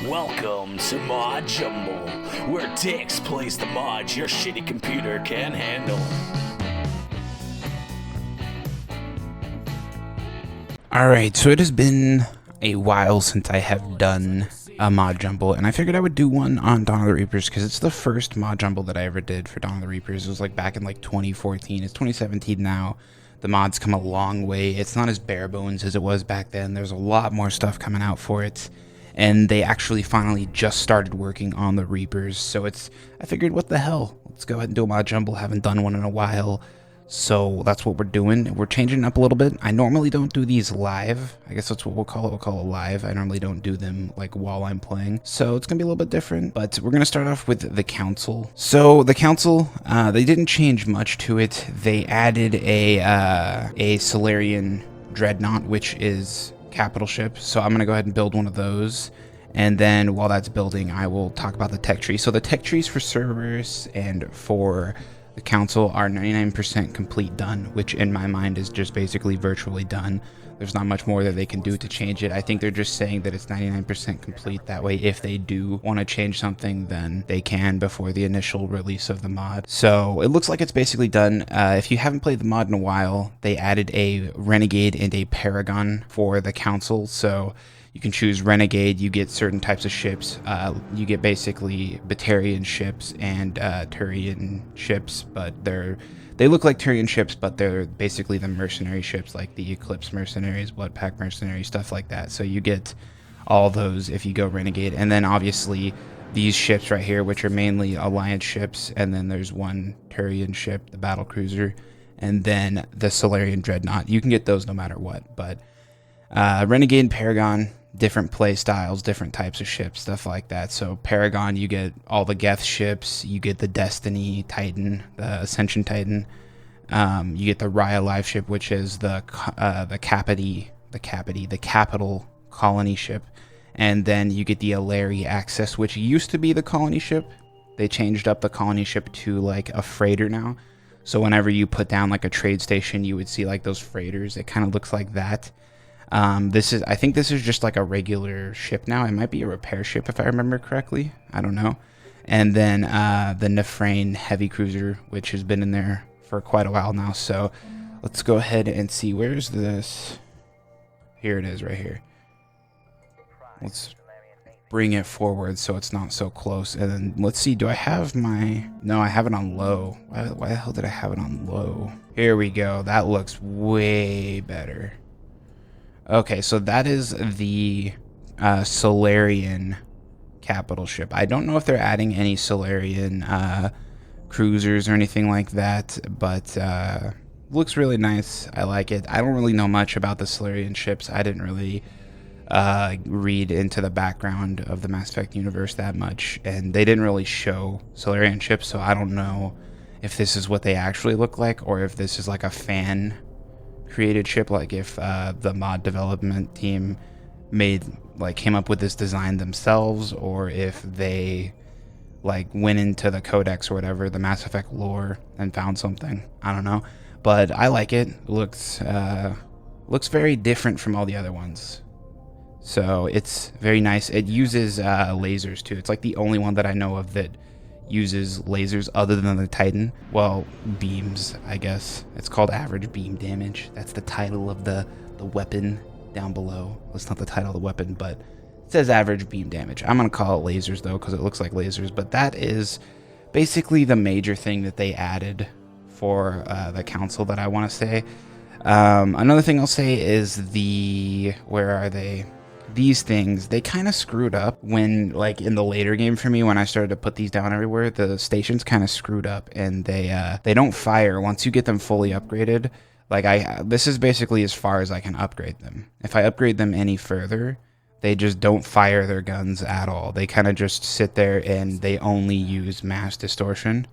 Welcome to Mod Jumble, where Dix plays the mods your shitty computer can handle. Alright, so it has been a while since I have done a mod jumble, and I figured I would do one on Dawn of the Reapers because it's the first mod jumble that I ever did for Dawn of the Reapers. It was like back in like 2014. It's 2017 now. The mod's come a long way. It's not as bare bones as it was back then. There's a lot more stuff coming out for it. And they actually finally just started working on the Reapers. So I figured, what the hell? Let's go ahead and do a mod jumble. Haven't done one in a while. So that's what we're doing. We're changing it up a little bit. I normally don't do these live. I guess that's what we'll call it. We'll call it live. I normally don't do them like while I'm playing. So it's going to be a little bit different. But we're going to start off with the Council. So the Council, they didn't change much to it. They added a Silurian Dreadnought, which is capital ship. So I'm going to go ahead and build one of those. And then while that's building, I will talk about the tech tree. So the tech trees for servers and for the Council are 99% complete done, which in my mind is just basically virtually done. There's not much more that they can do to change it. I think they're just saying that it's 99% complete. That way, if they do want to change something, then they can before the initial release of the mod. So it looks like it's basically done. If you haven't played the mod in a while, they added a Renegade and a Paragon for the Council. So you can choose Renegade, you get certain types of ships. You get basically Batarian ships and Turian ships, but they look like Turian ships, but they're basically the mercenary ships, like the Eclipse mercenaries, Bloodpack mercenaries, stuff like that. So you get all those if you go Renegade. And then obviously these ships right here, which are mainly Alliance ships, and then there's one Turian ship, the Battle Cruiser, and then the Silurian Dreadnought. You can get those no matter what, but Renegade and Paragon, different play styles, different types of ships, stuff like that. So Paragon, you get all the Geth ships, you get the Destiny Titan, the Ascension Titan, you get the Raya Live ship, which is the capital colony ship, and then you get the Alari Access, which used to be the colony ship. They changed up the colony ship to like a freighter now. So whenever you put down like a trade station, you would see like those freighters. It kind of looks like that. I think this is just like a regular ship now. It might be a repair ship if I remember correctly. I don't know. And then the Nefrane heavy cruiser, which has been in there for quite a while now. So let's go ahead and see. Where's this? Here it is right here. Let's bring it forward so it's not so close. And then let's see. Do I have my... No, I have it on low. Why the hell did I have it on low? Here we go. That looks way better. Okay, so that is the Silurian Capital ship. I don't know if they're adding any Silurian cruisers or anything like that, but looks really nice. I like it. I don't really know much about the Silurian ships. I didn't really read into the background of the Mass Effect universe that much, and they didn't really show Silurian ships, so I don't know if this is what they actually look like or if this is like a fan created ship, like if the mod development team came up with this design themselves, or if they like went into the codex or whatever, the Mass Effect lore, and found something. I don't know, but I like it. Looks very different from all the other ones, so it's very nice. It uses lasers too. It's like the only one that I know of that uses lasers other than the Titan. Well, beams, I guess. It's called average beam damage. That's the title of the weapon down below. Well, it's not the title of the weapon, but it says average beam damage. I'm going to call it lasers, though, because it looks like lasers. But that is basically the major thing that they added for the Council that I want to say. Another thing I'll say is where are they? These things, they kind of screwed up when, like, in the later game for me, when I started to put these down everywhere, the stations kind of screwed up, and they don't fire once you get them fully upgraded. Like, this is basically as far as I can upgrade them. If I upgrade them any further, they just don't fire their guns at all. They kind of just sit there and they only use mass distortion.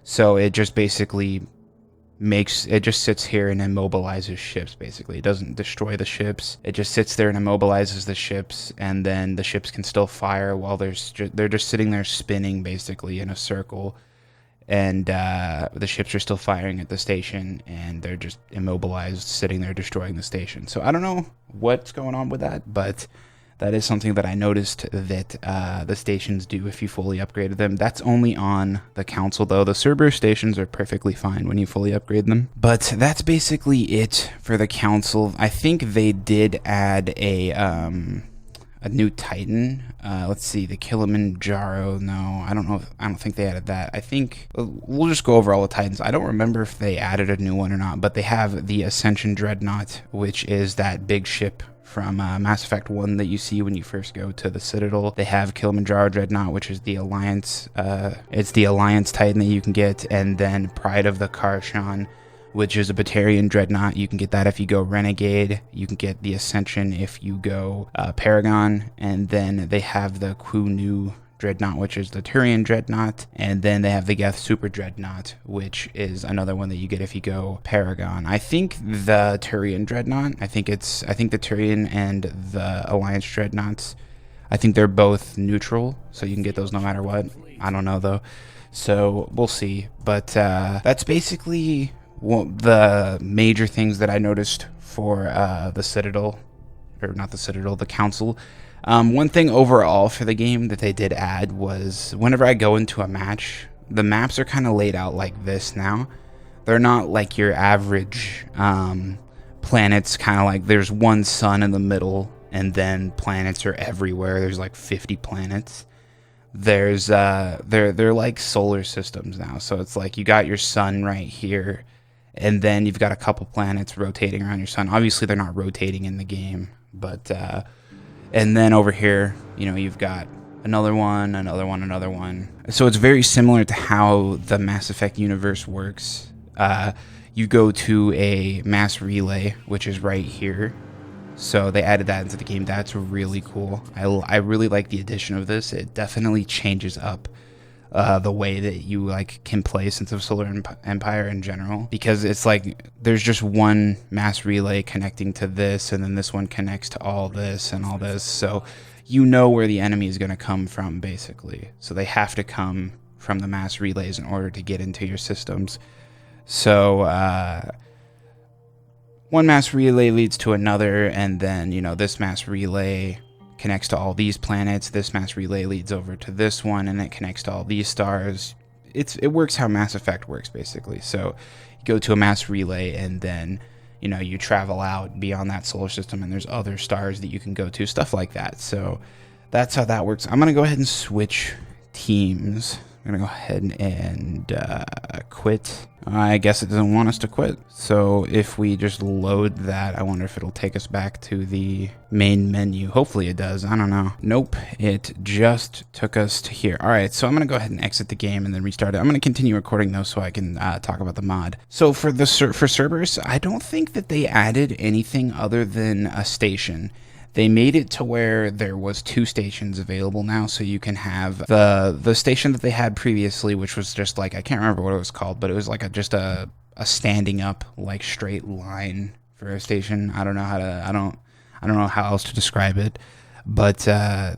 So it just basically just sits here and immobilizes ships. Basically, it doesn't destroy the ships. It just sits there and immobilizes the ships, and then the ships can still fire while they're just sitting there spinning basically in a circle, and the ships are still firing at the station, and they're just immobilized, sitting there destroying the station. So I don't know what's going on with that, but That is something that I noticed that the stations do if you fully upgraded them. That's only on the council, though. The Cerberus stations are perfectly fine when you fully upgrade them. But that's basically it for the council. I think they did add a new Titan. Let's see, the Kilimanjaro. No, I don't know. I don't think they added that. I think we'll just go over all the Titans. I don't remember if they added a new one or not, but they have the Ascension Dreadnought, which is that big ship from Mass Effect 1 that you see when you first go to the Citadel. They have Kilimanjaro Dreadnought, which is the Alliance. It's the Alliance Titan that you can get, and then Pride of the Karshan, which is a Batarian Dreadnought. You can get that if you go Renegade. You can get the Ascension if you go Paragon, and then they have the Ku-Nu Dreadnought, which is the Turian Dreadnought, and then they have the Geth Super Dreadnought, which is another one that you get if you go Paragon. I think the Turian Dreadnought, I think the Turian and the Alliance Dreadnoughts, I think they're both neutral, so you can get those no matter what. I don't know though, so we'll see. But that's basically the major things that I noticed for the Citadel, or not the Citadel, the Council. One thing overall for the game that they did add was whenever I go into a match, the maps are kind of laid out like this now. They're not like your average planets, kind of like there's one sun in the middle and then planets are everywhere. There's like 50 planets. There's they're like solar systems now. So it's like you got your sun right here, and then you've got a couple planets rotating around your sun. Obviously they're not rotating in the game, but and then over here, you know, you've got another one, another one, another one. So it's very similar to how the Mass Effect universe works. You go to a mass relay, which is right here. So they added that into the game. That's really cool. I really like the addition of this. It definitely changes up the way that you like can play Sins of Solar Empire in general, because it's like there's just one mass relay connecting to this, and then this one connects to all this and all this, so you know where the enemy is going to come from basically. So they have to come from the mass relays in order to get into your systems. So one mass relay leads to another, and then, you know, this mass relay connects to all these planets. This mass relay leads over to this one, and it connects to all these stars. It works how Mass Effect works, basically. So you go to a mass relay, and then, you know, you travel out beyond that solar system, and there's other stars that you can go to, stuff like that. So that's how that works. I'm going to go ahead and switch teams. I'm going to go ahead and quit. I guess it doesn't want us to quit. So if we just load that, I wonder if it'll take us back to the main menu. Hopefully it does. I don't know. Nope. It just took us to here. All right. So I'm going to go ahead and exit the game and then restart it. I'm going to continue recording though, so I can talk about the mod. So for Cerberus, I don't think that they added anything other than a station. They made it to where there was 2 stations available now, so you can have the station that they had previously, which was just like, I can't remember what it was called, but it was like just a standing up like straight line for a station. I don't know how to I don't know how else to describe it, but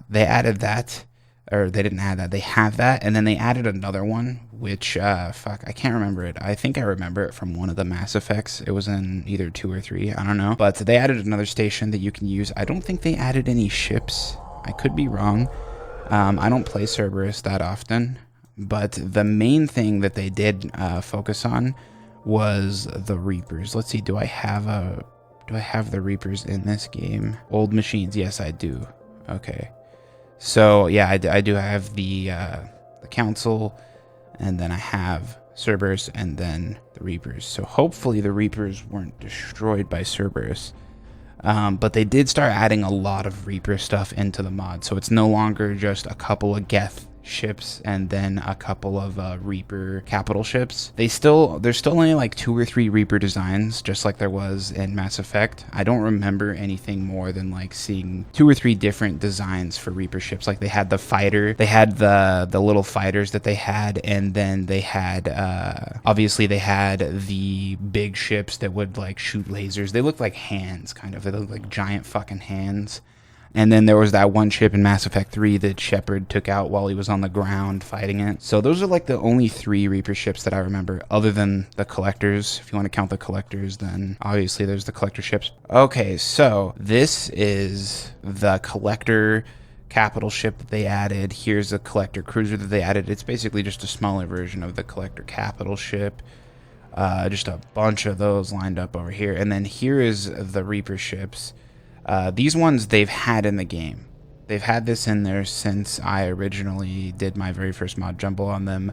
they added that, or they didn't add that. They have that, and then they added another one, which I can't remember it. I think I remember it from one of the Mass Effects. It was in either 2 or 3, I don't know. But they added another station that you can use. I don't think they added any ships. I could be wrong. I don't play Cerberus that often, but the main thing that they did focus on was the Reapers. Let's see. Do I have the Reapers in this game? Old machines. Yes, I do. Okay. So yeah, I do have the Council, and then I have Cerberus, and then the Reapers. So hopefully the Reapers weren't destroyed by Cerberus. But they did start adding a lot of Reaper stuff into the mod, so it's no longer just a couple of Geth ships and then a couple of Reaper capital ships. There's still only like 2 or 3 Reaper designs, just like there was in Mass Effect. I don't remember anything more than like seeing 2 or 3 different designs for Reaper ships. Like they had the fighter, they had the little fighters that they had, and then they had obviously they had the big ships that would like shoot lasers. They looked like hands, kind of. They looked like giant fucking hands. And then there was that one ship in Mass Effect 3 that Shepard took out while he was on the ground fighting it. So those are like the only 3 Reaper ships that I remember, other than the collectors. If you want to count the collectors, then obviously there's the collector ships. Okay, so this is the collector capital ship that they added. Here's a collector cruiser that they added. It's basically just a smaller version of the collector capital ship. Just a bunch of those lined up over here. And then here is the Reaper ships. These ones they've had in the game. They've had this in there since I originally did my very first mod jumble on them.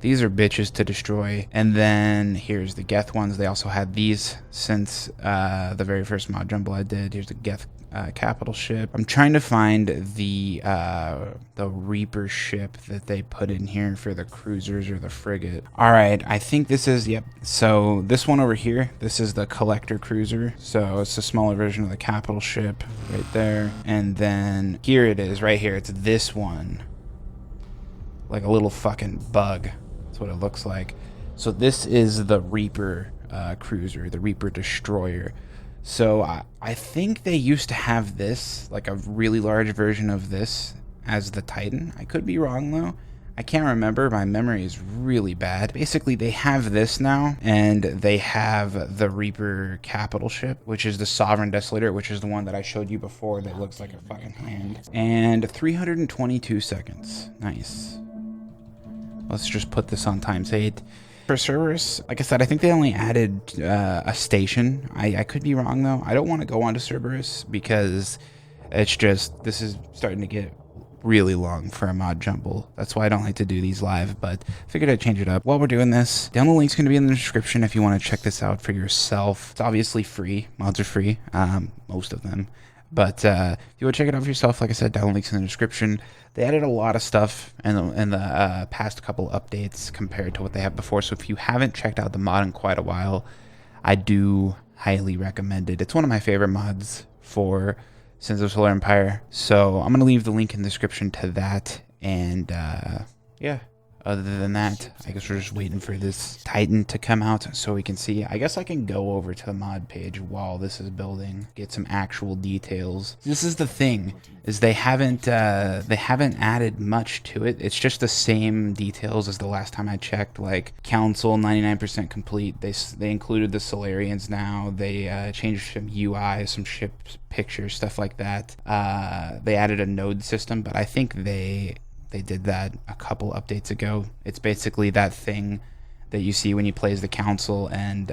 These are bitches to destroy. And then here's the Geth ones. They also had these since the very first mod jumble I did. Here's the Geth capital ship. I'm trying to find the Reaper ship that they put in here for the cruisers or the frigate. All right, I think this is, yep. So this one over here, this is the collector cruiser. So it's a smaller version of the capital ship right there. And then here it is right here. It's this one. Like a little fucking bug. That's what it looks like. So this is the Reaper cruiser, the Reaper destroyer. So I think they used to have this, like a really large version of this as the Titan. I could be wrong though. I can't remember. My memory is really bad. Basically, they have this now, and they have the Reaper capital ship, which is the Sovereign Desolator, which is the one that I showed you before that looks like a fucking hand. And 322 seconds. Nice. Let's just put this on ×8. For Cerberus, like I said, I think they only added a station. I could be wrong though. I don't want to go on to Cerberus because it's just, this is starting to get really long for a mod jumble. That's why I don't like to do these live, but figured I'd change it up. While we're doing this, down the link's going to be in the description if you want to check this out for yourself. It's obviously free. Mods are free, most of them. But if you want to check it out for yourself, like I said, down the link's in the description. They added a lot of stuff in the past couple updates compared to what they had before. So if you haven't checked out the mod in quite a while, I do highly recommend it. It's one of my favorite mods for Sins of Solar Empire. So I'm going to leave the link in the description to that. And yeah. Other than that, I guess we're just waiting for this Titan to come out so we can see. I guess I can go over to the mod page while this is building, get some actual details. This is the thing, is they haven't added much to it. It's just the same details as the last time I checked, like Council 99% complete. They included the Silurians now. They changed some UI, some ship pictures, stuff like that. They added a node system, but I think they did that a couple updates ago. It's basically that thing that you see when you play as the council, and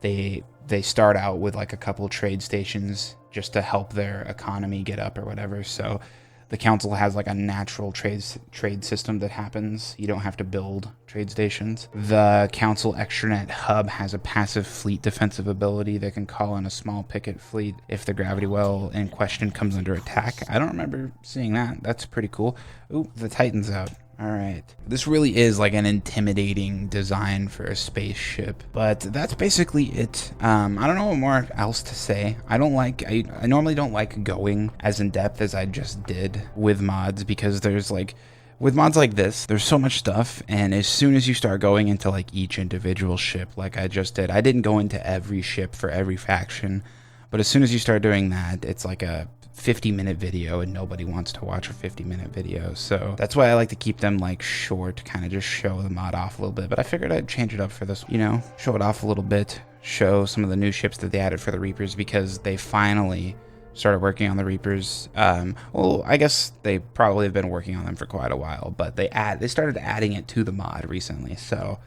they start out with like a couple trade stations just to help their economy get up or whatever. So the council has like a natural trade system that happens. You don't have to build trade stations. The council extranet hub has a passive fleet defensive ability that can call in a small picket fleet if the gravity well in question comes under attack. I don't remember seeing that. That's pretty cool. Ooh, the Titan's out. All right. This really is like an intimidating design for a spaceship, but that's basically it. I don't know what more else to say. I normally don't like going as in depth as I just did with mods, because there's like, with mods like this, there's so much stuff, and as soon as you start going into like each individual ship, like I just did, I didn't go into every ship for every faction, but as soon as you start doing that, it's like a 50-minute video, and nobody wants to watch a 50-minute video. So that's why I like to keep them like short, kind of just show the mod off a little bit. But I figured I'd change it up for this, you know, show it off a little bit, show some of the new ships that they added for the Reapers, because they finally started working on the Reapers. Well, I guess they probably have been working on them for quite a while, but they started adding it to the mod recently. So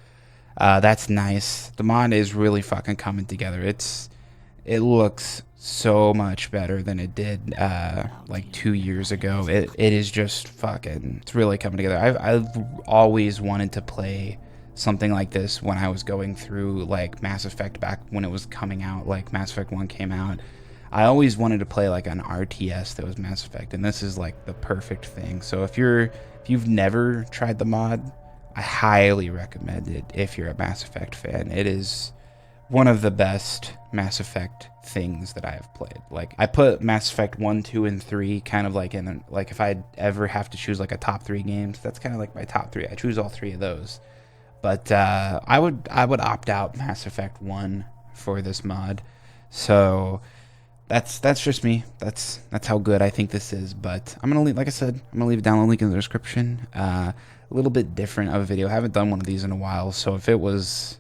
that's nice. The mod is really fucking coming together. It looks so much better than it did like 2 years ago. It is just fucking, it's really coming together. I've always wanted to play something like this when I was going through like Mass Effect back when it was coming out, like Mass Effect 1 came out. I always wanted to play like an RTS that was Mass Effect, and this is like the perfect thing. So if you've never tried the mod, I highly recommend it if you're a Mass Effect fan. It is one of the best Mass Effect things that I have played. Like, I put Mass Effect 1, 2, and 3 kind of like in, like, if I'd ever have to choose like a top 3 games, that's kind of like my top 3. I choose all 3 of those. But I would opt out Mass Effect 1 for this mod. So that's just me. That's how good I think this is. But I'm gonna leave, like I said, I'm gonna leave a download link in the description. A little bit different of a video. I haven't done one of these in a while, so if it was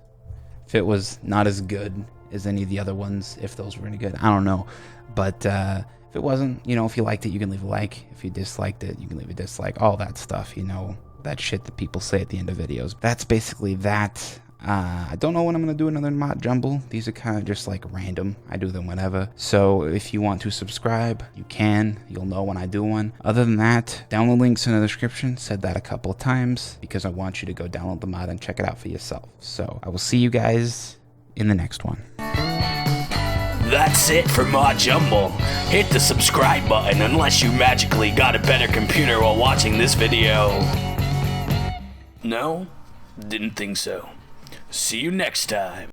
not as good as any of the other ones, if those were any good, I don't know. But if it wasn't, you know, if you liked it, you can leave a like. If you disliked it, you can leave a dislike. All that stuff, you know, that shit that people say at the end of videos. That's basically that. I don't know when I'm going to do another mod jumble. These are kind of just like random. I do them whenever. So if you want to subscribe, you can. You'll know when I do one. Other than that, download links in the description. Said that a couple of times because I want you to go download the mod and check it out for yourself. So I will see you guys in the next one. That's it for Mod Jumble. Hit the subscribe button unless you magically got a better computer while watching this video. No? Didn't think so. See you next time.